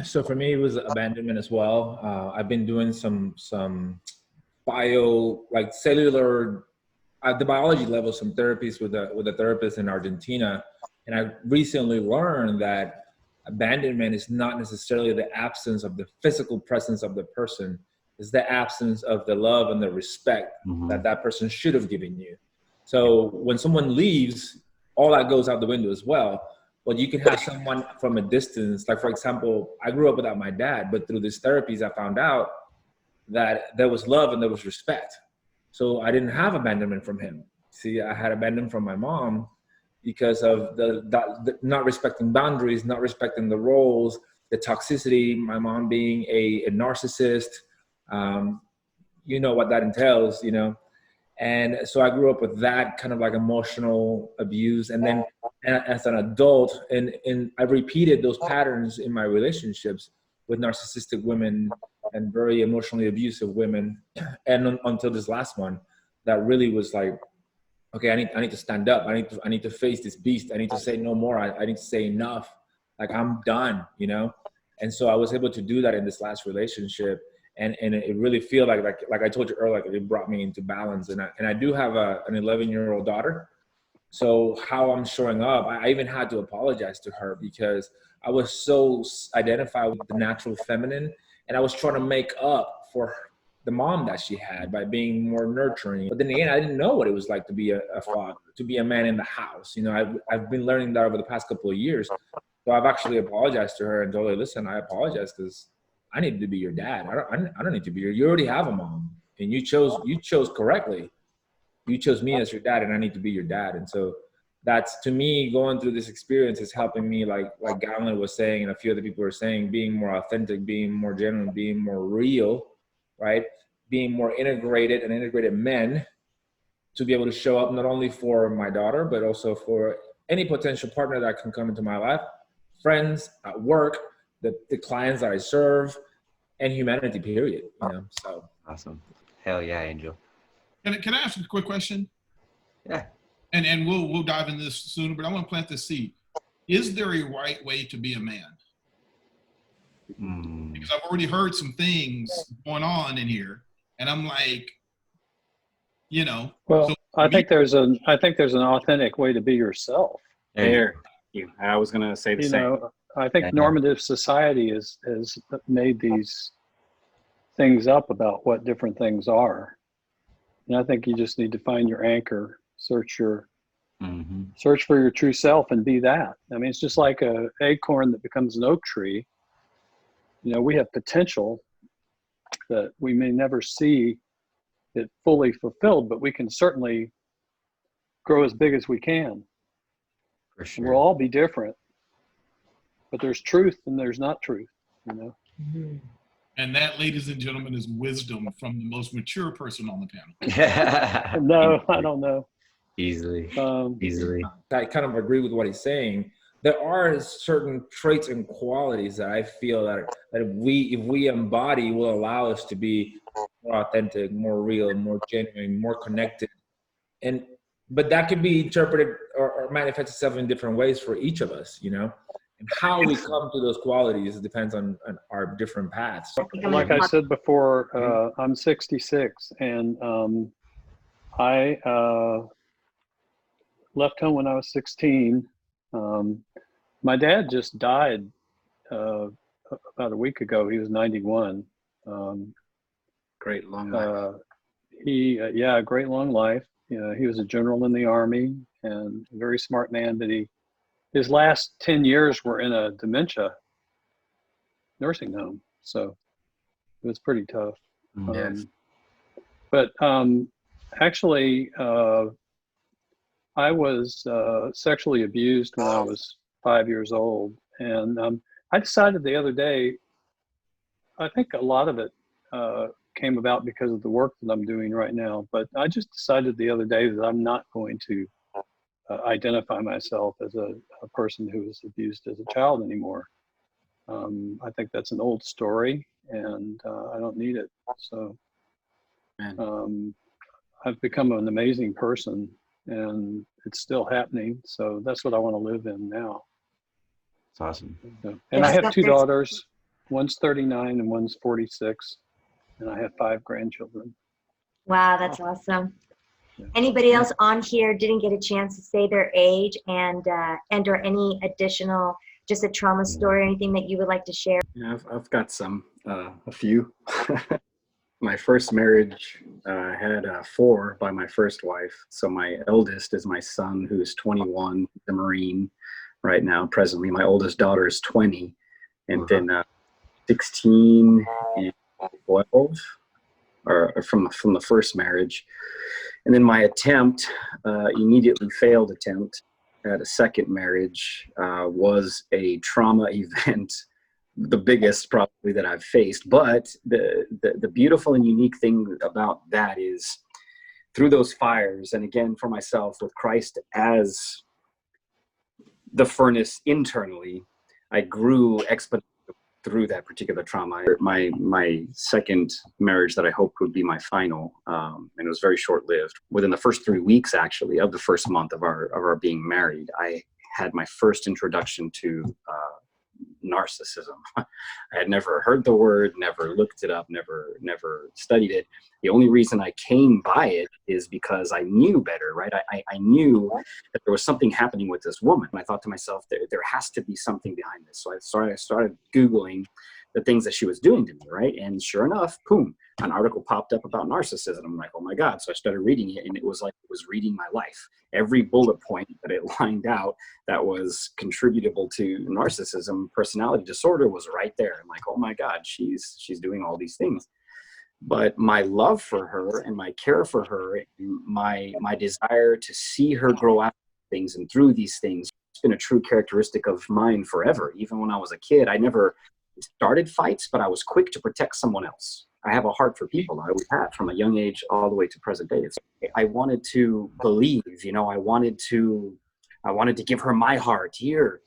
So for me, it was abandonment as well. I've been doing some cellular, at the biology level, some therapies with a therapist in Argentina. And I recently learned that abandonment is not necessarily the absence of the physical presence of the person. It's the absence of the love and the respect that person should have given you. So when someone leaves, all that goes out the window as well. But you can have someone from a distance. Like, for example, I grew up without my dad, but through these therapies, I found out that there was love and there was respect. So I didn't have abandonment from him. See, I had abandonment from my mom because of the not respecting boundaries, not respecting the roles, the toxicity, my mom being a narcissist. You know what that entails, And so I grew up with that kind of like emotional abuse. And then as an adult, and I repeated those patterns in my relationships with narcissistic women and very emotionally abusive women. And until this last one, that really was like, okay, I need to stand up. I need to face this beast. I need to say no more. I need to say enough. Like, I'm done, And so I was able to do that in this last relationship. And it really feel like I told you earlier, it brought me into balance. And I do have an 11-year-old daughter. So how I'm showing up, I even had to apologize to her because I was so identified with the natural feminine, and I was trying to make up for the mom that she had by being more nurturing. But then again, I didn't know what it was like to be a father, to be a man in the house. I've been learning that over the past couple of years. So I've actually apologized to her and told her, listen, I apologize because I need to be your dad. I don't need to be you already have a mom, and you chose correctly. You chose me as your dad, and I need to be your dad. And so that's, to me, going through this experience is helping me, like Gatlin was saying, and a few other people were saying, being more authentic, being more genuine, being more real, right? Being more integrated men, to be able to show up not only for my daughter, but also for any potential partner that can come into my life friends, at work, the clients that I serve, and humanity, period. You know, so. Awesome. Hell yeah, Angel. Can I ask a quick question? Yeah. And we'll dive into this sooner, but I want to plant this seed. Is there a right way to be a man? Because I've already heard some things going on in here, and I'm like, you know. Well, so I think there's an authentic way to be yourself. There. I was going to say the You same. know, I think Yeah. normative society has made these things up about what different things are. And I think you just need to find your anchor, search for your true self and be that. I mean, it's just like a acorn that becomes an oak tree. You know, we have potential that we may never see it fully fulfilled, but we can certainly grow as big as we can. For sure. We'll all be different, but there's truth and there's not truth, you know. And that, ladies and gentlemen, is wisdom from the most mature person on the panel. No, I don't know. Easily. I kind of agree with what he's saying. There are certain traits and qualities that I feel that if we embody, will allow us to be more authentic, more real, more genuine, more connected. But that could be interpreted or manifest itself in different ways for each of us, you know? And how we come to those qualities depends on our different paths. Like I said before, I'm 66, and I left home when I was 16. My dad just died about a week ago. He was 91. Great long life. A great long life. He was a general in the Army and a very smart man, but his last 10 years were in a dementia nursing home. So it was pretty tough. Yes. But actually, I was sexually abused when I was 5 years old. And I decided the other day, I think a lot of it came about because of the work that I'm doing right now. But I just decided the other day that I'm not going to identify myself as a person who was abused as a child anymore. I think that's an old story, and I don't need it. So I've become an amazing person, and it's still happening. So that's what I want to live in now. It's awesome. And I have two daughters. One's 39 and one's 46. And I have 5 grandchildren. Wow, that's awesome. Anybody else on here didn't get a chance to say their age and or any additional, just a trauma story or anything that you would like to share? Yeah, I've got some, a few. My first marriage, I had 4 by my first wife. So my eldest is my son, who's 21, the Marine right now, presently. My oldest daughter is 20, and then 16 and 12, or from the first marriage. And then my attempt, immediately failed attempt at a second marriage, was a trauma event, the biggest probably that I've faced. But the beautiful and unique thing about that is through those fires, and again for myself with Christ as the furnace internally, I grew exponentially through that particular trauma. My second marriage that I hoped would be my final, and it was very short-lived. Within the first 3 weeks, actually, of the first month of our being married, I had my first introduction to narcissism. I had never heard the word, never looked it up, never studied it. The only reason I came by it is because I knew better, right? I knew that there was something happening with this woman. And I thought to myself, there has to be something behind this. So I started Googling the things that she was doing to me, right? And sure enough, boom, an article popped up about narcissism. I'm like, oh my God. So I started reading it, and it was like it was reading my life. Every bullet point that it lined out that was contributable to narcissism, personality disorder, was right there. I'm like, oh my God, she's doing all these things. But my love for her and my care for her, and my desire to see her grow out of things and through these things, it's been a true characteristic of mine forever. Even when I was a kid, I never started fights, but I was quick to protect someone else. I have a heart for people. I always had, from a young age all the way to present day. I wanted to believe, I wanted to give her my heart here.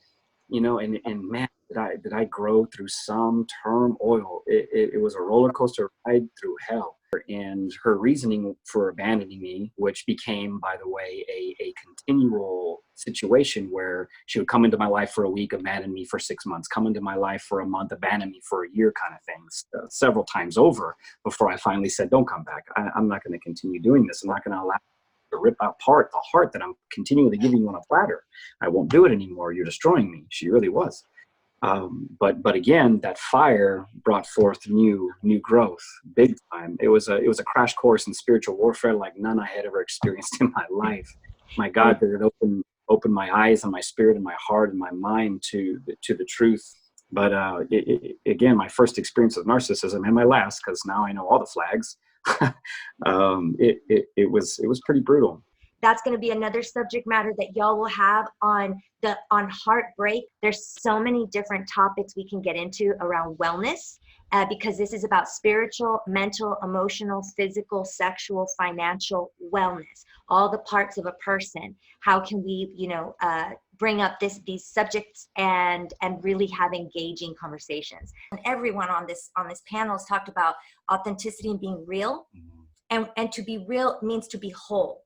you know, and man, did I grow through some turmoil. It was a roller coaster ride through hell. And her reasoning for abandoning me, which became, by the way, a continual situation where she would come into my life for a week, abandon me for 6 months, come into my life for a month, abandon me for a year, kind of things, several times over before I finally said, don't come back. I'm not going to continue doing this. I'm not going to allow to rip apart the heart that I'm continually giving you on a platter. I won't do it anymore. You're destroying me. She really was. But again, that fire brought forth new growth, big time. It was a crash course in spiritual warfare like none I had ever experienced in my life. My God, did it open my eyes and my spirit and my heart and my mind to the truth. But again, my first experience with narcissism, and my last, because now I know all the flags. It was pretty brutal. That's going to be another subject matter that y'all will have on heartbreak. There's so many different topics we can get into around wellness, because this is about spiritual, mental, emotional, physical, sexual, financial wellness, all the parts of a person. How can we, bring up these subjects and really have engaging conversations? And everyone on this panel has talked about authenticity and being real, and to be real means to be whole.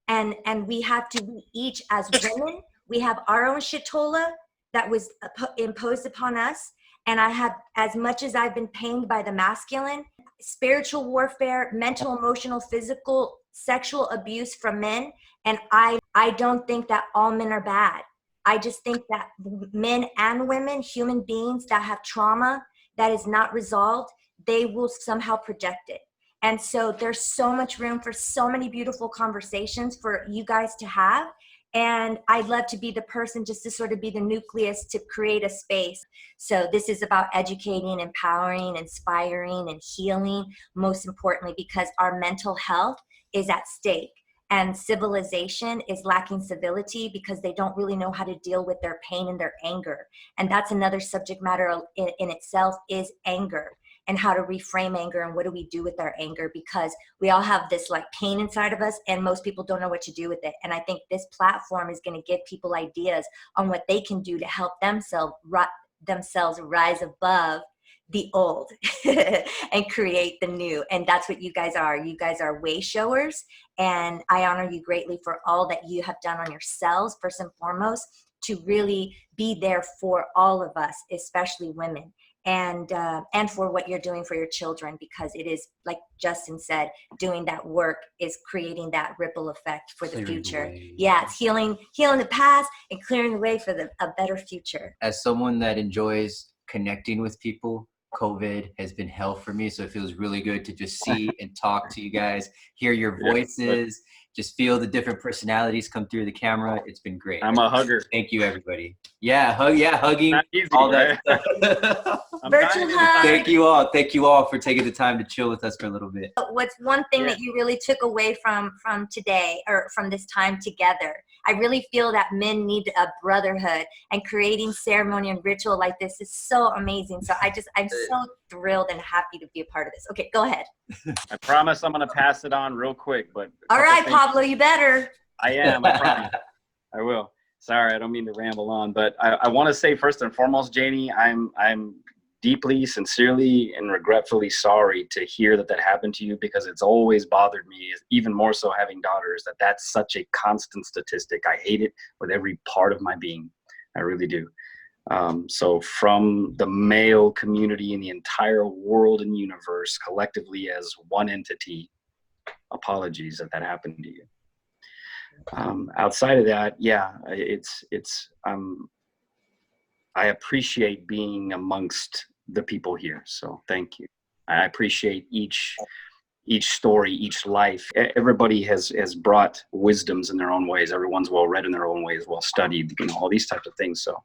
And we have to, we each as women, we have our own shitola that was imposed upon us. And I have, as much as I've been pained by the masculine, spiritual warfare, mental, emotional, physical, sexual abuse from men. And I don't think that all men are bad. I just think that men and women, human beings that have trauma that is not resolved, they will somehow project it. And so there's so much room for so many beautiful conversations for you guys to have. And I'd love to be the person just to sort of be the nucleus to create a space. So this is about educating, empowering, inspiring, and healing, most importantly, because our mental health is at stake. And civilization is lacking civility because they don't really know how to deal with their pain and their anger. And that's another subject matter in itself, is anger. And how to reframe anger, and what do we do with our anger, because we all have this like pain inside of us and most people don't know what to do with it. And I think this platform is going to give people ideas on what they can do to help themselves rise above the old and create the new. And that's what you guys are. You guys are way showers, and I honor you greatly for all that you have done on yourselves, first and foremost, to really be there for all of us, especially women. And for what you're doing for your children, because it is, like Justin said, doing that work is creating that ripple effect for the future. Yeah, it's healing the past and clearing the way for a better future. As someone that enjoys connecting with people, COVID has been hell for me. So it feels really good to just see and talk to you guys, hear your voices, just feel the different personalities come through the camera. It's been great. I'm a hugger. Thank you, everybody. Hugging, not easy, all right? that stuff. Virtual hug. Thank you all for taking the time to chill with us for a little bit. What's one thing that you really took away from today, or from this time together? I really feel that men need a brotherhood, and creating ceremony and ritual like this is so amazing. So I'm so thrilled and happy to be a part of this. Okay, go ahead. I promise I'm going to pass it on real quick. But all right, Pablo, you better. I am. I promise. I will. Sorry, I don't mean to ramble on, but I want to say first and foremost, Janie, I'm deeply, sincerely, and regretfully sorry to hear that happened to you, because it's always bothered me, even more so having daughters, that's such a constant statistic. I hate it with every part of my being. I really do. So from the male community and the entire world and universe collectively as one entity, apologies that happened to you. Outside of that, yeah, I appreciate being amongst the people here. So thank you. I appreciate each story, each life. Everybody has brought wisdoms in their own ways. Everyone's well read in their own ways, well studied, all these types of things. So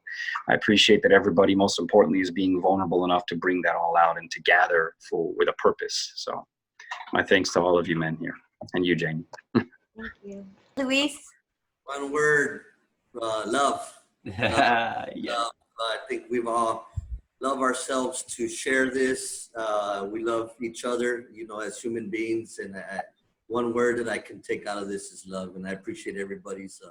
I appreciate that everybody, most importantly, is being vulnerable enough to bring that all out and to gather with a purpose. So my thanks to all of you men here, and you, Janie. Thank you. Luis? One word, love. Yeah. I think we've all love ourselves to share this. We love each other, as human beings. And one word that I can take out of this is love. And I appreciate everybody's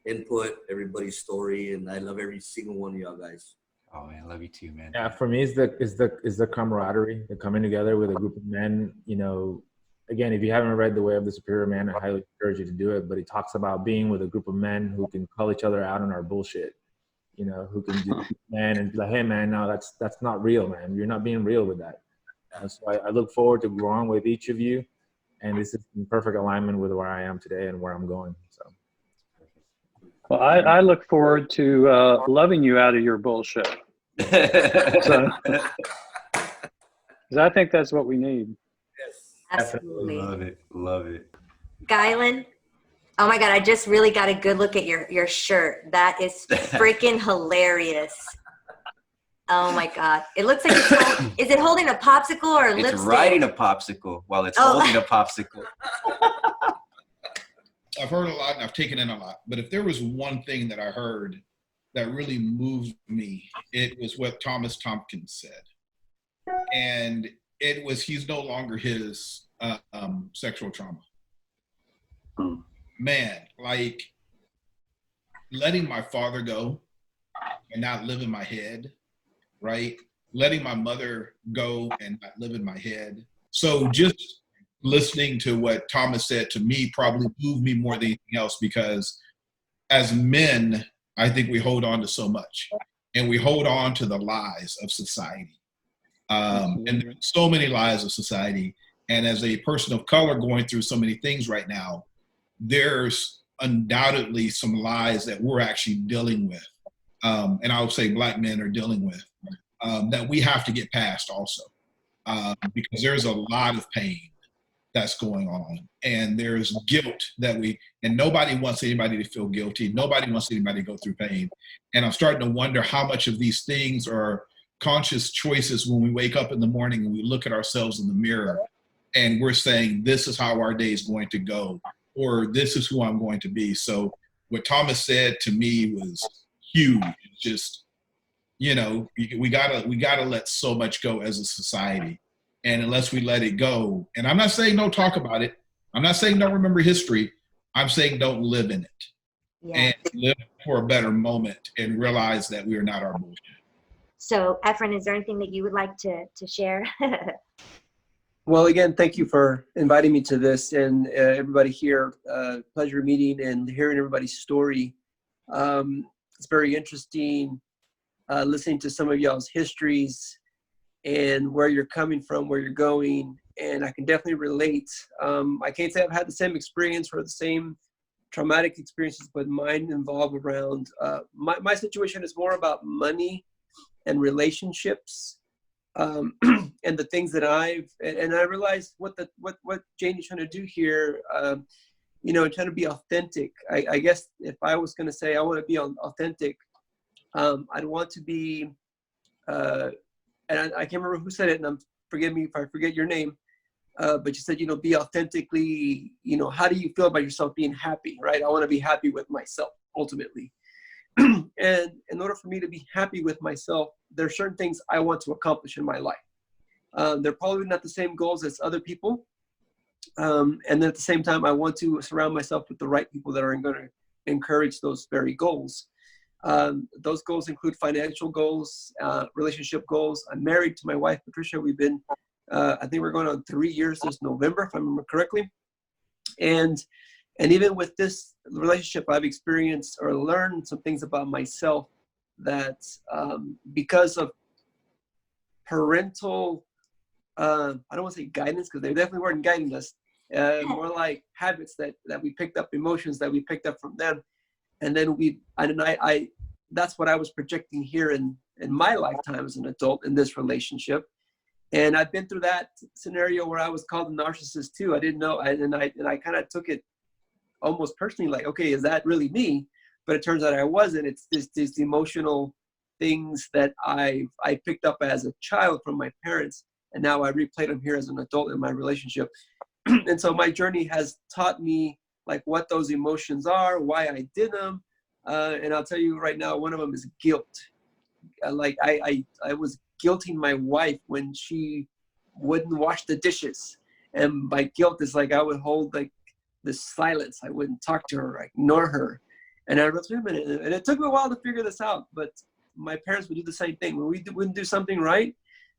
input, everybody's story, and I love every single one of y'all guys. Oh man, I love you too, man. Yeah, for me, it's the camaraderie, the coming together with a group of men. You know, again, if you haven't read The Way of the Superior Man, I highly encourage you to do it. But it talks about being with a group of men who can call each other out on our bullshit. You know, who can do man and be like, hey man, no, that's not real, man. You're not being real with that. And so I look forward to growing with each of you, and this is in perfect alignment with where I am today and where I'm going. So, Well, I look forward to loving you out of your bullshit. So, 'cause I think that's what we need. Yes. Absolutely. Love it. Gylan, oh my God, I just really got a good look at your shirt. That is freaking hilarious. Oh my God. It looks like is it holding a popsicle or a lipstick? It's riding a popsicle while it's holding a popsicle. I've heard a lot and I've taken in a lot, but if there was one thing that I heard that really moved me, it was what Thomas Tompkins said. And it was, he's no longer his sexual trauma. Man, like letting my father go and not live in my head, right? Letting my mother go and not live in my head. So just listening to what Thomas said to me probably moved me more than anything else, because as men, I think we hold on to so much, and we hold on to the lies of society. And there's so many lies of society. And as a person of color going through so many things right now, there's undoubtedly some lies that we're actually dealing with. And I would say Black men are dealing with, that we have to get past also. Because there's a lot of pain that's going on, and there's guilt and nobody wants anybody to feel guilty. Nobody wants anybody to go through pain. And I'm starting to wonder how much of these things are conscious choices when we wake up in the morning and we look at ourselves in the mirror and we're saying, this is how our day is going to go, or this is who I'm going to be. So what Thomas said to me was huge. It's just, you know, we gotta let so much go as a society. And unless we let it go, and I'm not saying don't talk about it. I'm not saying don't remember history. I'm saying don't live in it. Yeah. And live for a better moment and realize that we are not our bullshit. So, Efren, is there anything that you would like to share? Well, again, thank you for inviting me to this, and everybody here. Pleasure meeting and hearing everybody's story. It's very interesting listening to some of y'all's histories and where you're coming from, where you're going, and I can definitely relate. I can't say I've had the same experience or the same traumatic experiences, but mine involve around, my situation is more about money and relationships, and the things that I realized what Janie's trying to do here, you know, trying to be authentic. I guess if I was going to say I want to be authentic, I'd want to be, and I can't remember who said it, and forgive me if I forget your name, but you said, you know, be authentically, you know, how do you feel about yourself being happy, right? I want to be happy with myself, ultimately. And in order for me to be happy with myself, there are certain things I want to accomplish in my life. They're probably not the same goals as other people. And then at the same time, I want to surround myself with the right people that are going to encourage those very goals. Those goals include financial goals, relationship goals. I'm married to my wife, Patricia. We've been, I think we're going on 3 years this November, if I remember correctly. And even with this relationship, I've experienced or learned some things about myself that because of parental, I don't want to say guidance, because they definitely weren't guiding us, more like habits that we picked up, emotions that we picked up from them. And then I that's what I was projecting here in my lifetime as an adult in this relationship. And I've been through that scenario where I was called a narcissist too. I didn't know, and I kind of took it almost personally, like, okay, is that really me? But it turns out I wasn't. It's these emotional things that I picked up as a child from my parents, and now I replayed them here as an adult in my relationship. And so my journey has taught me like what those emotions are, why I did them. And I'll tell you right now, one of them is guilt. Like I was guilting my wife when she wouldn't wash the dishes. And by guilt is like I would hold like this silence. I wouldn't talk to her, ignore her. And I realized, wait a minute. And it took me a while to figure this out, but my parents would do the same thing. When we wouldn't do something right,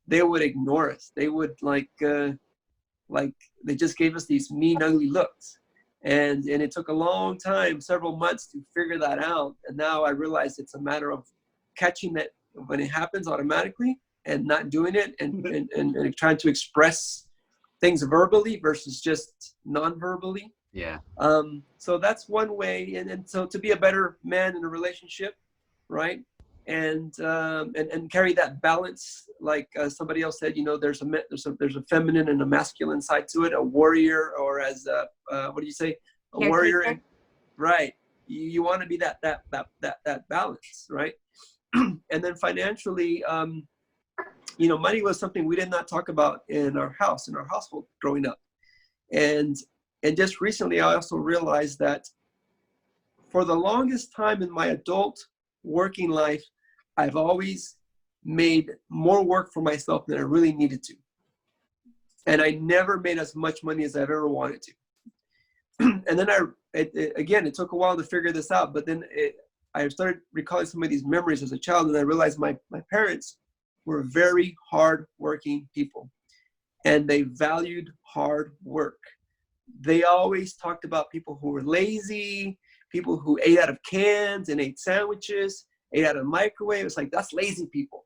they would ignore us. They would like they just gave us these mean, ugly looks. And it took a long time, several months to figure that out. And now I realize it's a matter of catching that when it happens automatically and not doing it and trying to express things verbally versus just non-verbally. Yeah. So that's one way. And so to be a better man in a relationship, right? And carry that balance, like somebody else said, you know, there's a feminine and a masculine side to it, a warrior, or as what do you say, a warrior, right? You want to be that balance, right? And then financially, you know, money was something we did not talk about in our household growing up, and just recently I also realized that for the longest time in my adult working life, I've always made more work for myself than I really needed to. And I never made as much money as I've ever wanted to. And then it took a while to figure this out, but then I started recalling some of these memories as a child, and I realized my parents were very hard-working people, and they valued hard work. They always talked about people who were lazy, people who ate out of cans and ate sandwiches, ate out of microwave. It's like, that's lazy people.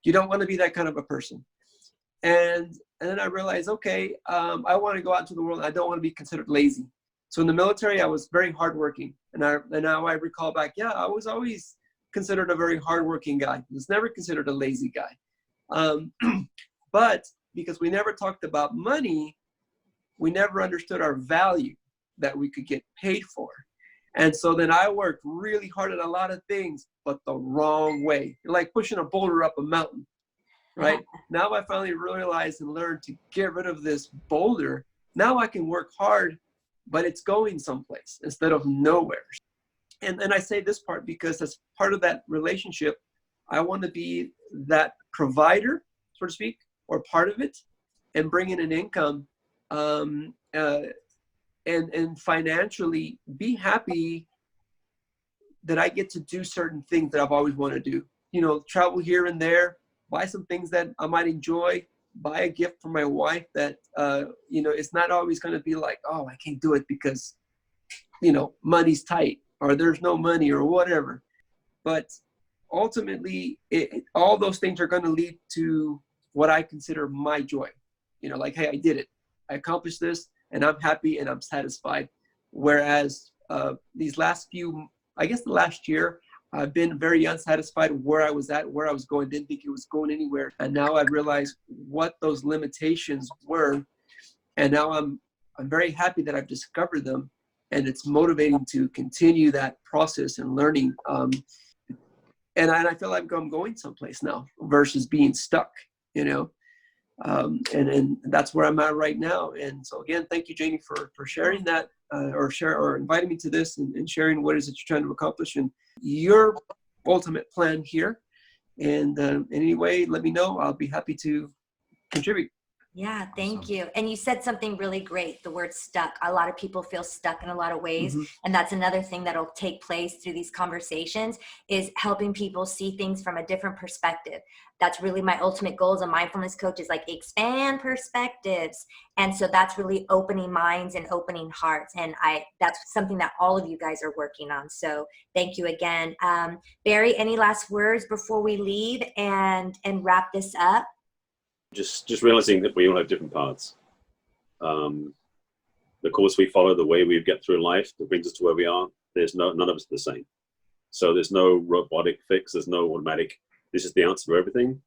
You don't want to be that kind of a person. And then I realized, okay, I want to go out into the world. I don't want to be considered lazy. So in the military, I was very hardworking. And now I recall back, yeah, I was always considered a very hardworking guy. I was never considered a lazy guy. But because we never talked about money, we never understood our value that we could get paid for. And so then I worked really hard at a lot of things, but the wrong way. Like pushing a boulder up a mountain, right? Now I finally realized and learned to get rid of this boulder. Now I can work hard, but it's going someplace instead of nowhere. And I say this part because as part of that relationship, I want to be that provider, so to speak, or part of it, and bring in an income and financially be happy that I get to do certain things that I've always wanted to do. You know, travel here and there, buy some things that I might enjoy, buy a gift for my wife that, you know, it's not always going to be like, oh, I can't do it because, you know, money's tight or there's no money or whatever. But ultimately, all those things are going to lead to what I consider my joy. You know, like, hey, I did it. I accomplished this and I'm happy and I'm satisfied. Whereas these last few, I guess the last year, I've been very unsatisfied where I was at, where I was going, didn't think it was going anywhere. And now I realized what those limitations were. And now I'm very happy that I've discovered them, and it's motivating to continue that process and learning. And I feel like I'm going someplace now versus being stuck, you know? And that's where I'm at right now. And so again, thank you, Janie, for sharing that, or inviting me to this and sharing what it is that you're trying to accomplish and your ultimate plan here. And anyway, let me know. I'll be happy to contribute. Yeah, thank you. And you said something really great, the word stuck. A lot of people feel stuck in a lot of ways. Mm-hmm. And that's another thing that'll take place through these conversations is helping people see things from a different perspective. That's really my ultimate goal as a mindfulness coach, is like expand perspectives. And so that's really opening minds and opening hearts. And that's something that all of you guys are working on. So thank you again. Barry, any last words before we leave and wrap this up? Just realizing that we all have different paths. The course we follow, the way we get through life that brings us to where we are, none of us are the same. So there's no robotic fix, there's no automatic, this is the answer for everything.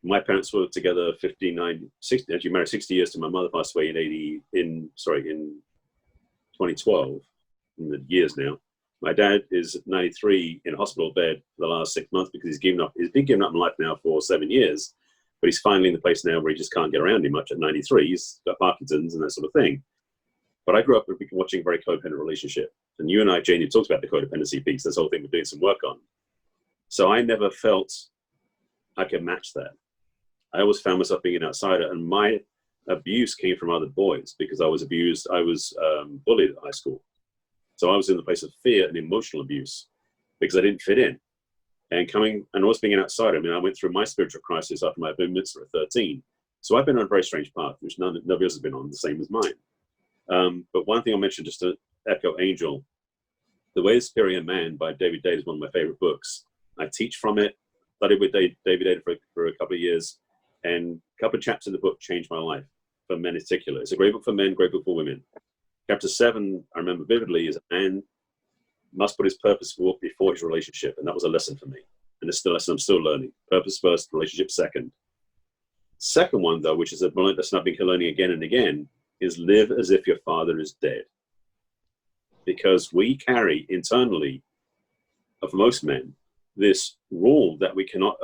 My parents were together 60, actually married 60 years to my mother, passed away in 2012, in the years now. My dad is 93 in a hospital bed for the last 6 months because he's been given up in life now for 7 years, but he's finally in the place now where he just can't get around him much at 93. He's got Parkinson's and that sort of thing. But I grew up watching a very codependent relationship. And you and I, Janie, talked about the codependency piece, this whole thing we're doing some work on. So I never felt I could match that. I always found myself being an outsider, and my abuse came from other boys because I was abused. I was bullied at high school. So I was in the place of fear and emotional abuse because I didn't fit in. And always being an outsider. I mean, I went through my spiritual crisis after my bar mitzvah at 13. So I've been on a very strange path, which nobody else has been on, the same as mine. But one thing I'll mention, just to echo Angel, The Way of the Superior Man by David Dade is one of my favorite books. I teach from it, studied with David Dade for a couple of years, and a couple of chapters in the book changed my life, for men in particular. It's a great book for men, great book for women. Chapter 7, I remember vividly, is a man must put his purpose forward before his relationship. And that was a lesson for me. And it's still a lesson I'm still learning. Purpose first, relationship second. Second one, though, which is a brilliant lesson I've been learning again and again, is live as if your father is dead. Because we carry internally, of most men, this rule that we cannot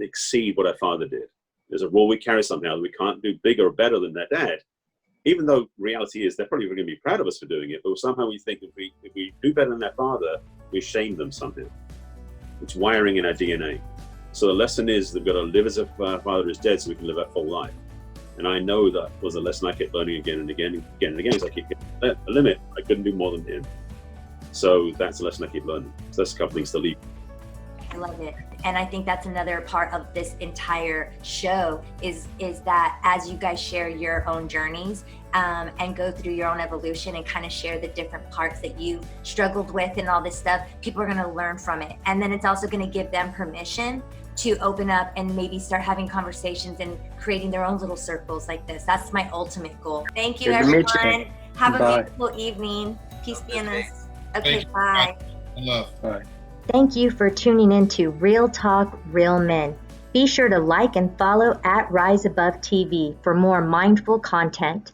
exceed what our father did. There's a rule we carry somehow that we can't do bigger or better than their dad. Even though reality is they're probably going to be proud of us for doing it, but somehow we think if we do better than their father, we shame them somehow. It's wiring in our DNA. So the lesson is that we've got to live as if our father is dead so we can live our full life. And I know that was a lesson I kept learning again and again and again and again. As I keep getting a limit, I couldn't do more than him. So that's a lesson I keep learning. So that's a couple things to leave. I love it. And I think that's another part of this entire show is that as you guys share your own journeys and go through your own evolution and kind of share the different parts that you struggled with and all this stuff, people are going to learn from it. And then it's also going to give them permission to open up and maybe start having conversations and creating their own little circles like this. That's my ultimate goal. Thank you, everyone. Have a beautiful evening. Peace be in us. Okay, bye. Bye. Thank you for tuning in to Real Talk, Real Men. Be sure to like and follow @RiseAboveTV for more mindful content.